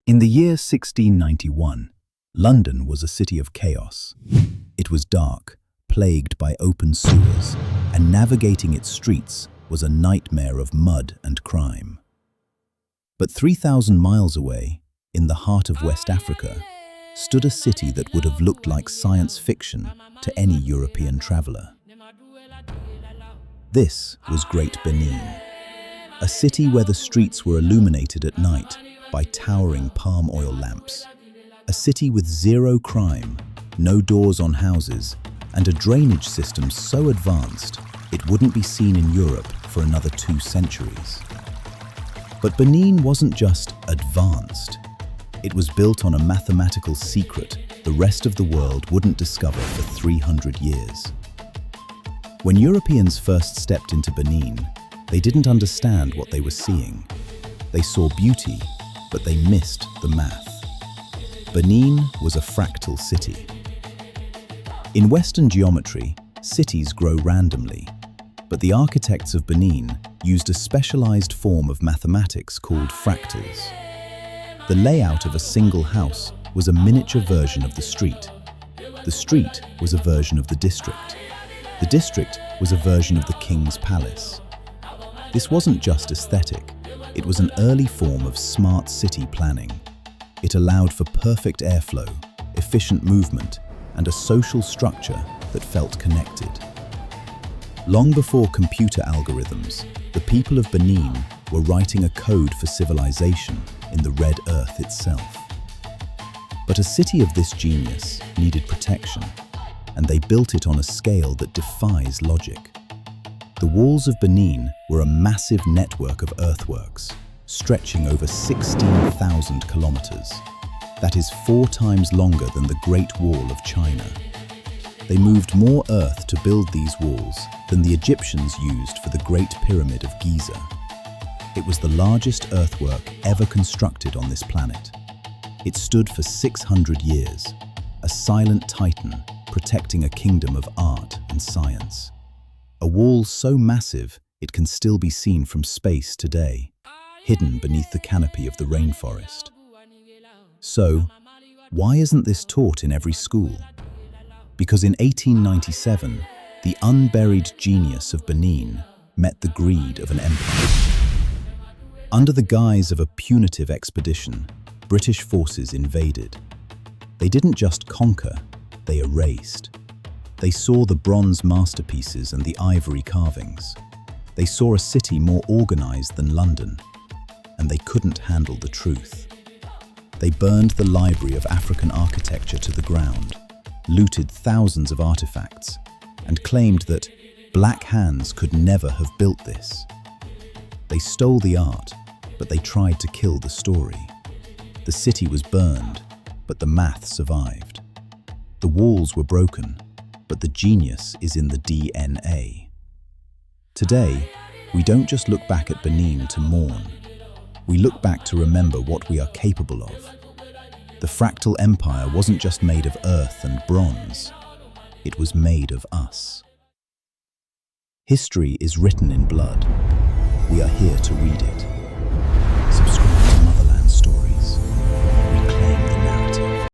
In the year 1691, London was a city of chaos. It was dark, plagued by open sewers, and navigating its streets was a nightmare of mud and crime. But 3,000 miles away, in the heart of West Africa, stood a city that would have looked like science fiction to any European traveler. This was Great Benin, a city where the streets were illuminated at night by towering palm oil lamps, a city with zero crime, no doors on houses, and a drainage system so advanced it wouldn't be seen in Europe for another 2 centuries. But Benin wasn't just advanced. It was built on a mathematical secret the rest of the world wouldn't discover for 300 years. When Europeans first stepped into Benin, they didn't understand what they were seeing. They saw beauty, but they missed the math. Benin was a fractal city. In Western geometry, cities grow randomly, but the architects of Benin used a specialized form of mathematics called fractals. The layout of a single house was a miniature version of the street. The street was a version of the district. The district was a version of the king's palace. This wasn't just aesthetic, it was an early form of smart city planning. It allowed for perfect airflow, efficient movement, and a social structure that felt connected. Long before computer algorithms, the people of Benin were writing a code for civilization in the red earth itself. But a city of this genius needed protection, and they built it on a scale that defies logic. The walls of Benin were a massive network of earthworks, stretching over 16,000 kilometers. That is 4 times longer than the Great Wall of China. They moved more earth to build these walls than the Egyptians used for the Great Pyramid of Giza. It was the largest earthwork ever constructed on this planet. It stood for 600 years, a silent titan protecting a kingdom of art and science. A wall so massive it can still be seen from space today, hidden beneath the canopy of the rainforest. So, why isn't this taught in every school? Because in 1897, the unburied genius of Benin met the greed of an empire. Under the guise of a punitive expedition, British forces invaded. They didn't just conquer, they erased. They saw the bronze masterpieces and the ivory carvings. They saw a city more organized than London, and they couldn't handle the truth. They burned the library of African architecture to the ground, looted thousands of artifacts, and claimed that black hands could never have built this. They stole the art, but they tried to kill the story. The city was burned, but the math survived. The walls were broken, but the genius is in the DNA. Today, we don't just look back at Benin to mourn. We look back to remember what we are capable of. The fractal empire wasn't just made of earth and bronze. It was made of us. History is written in blood. We are here to read it.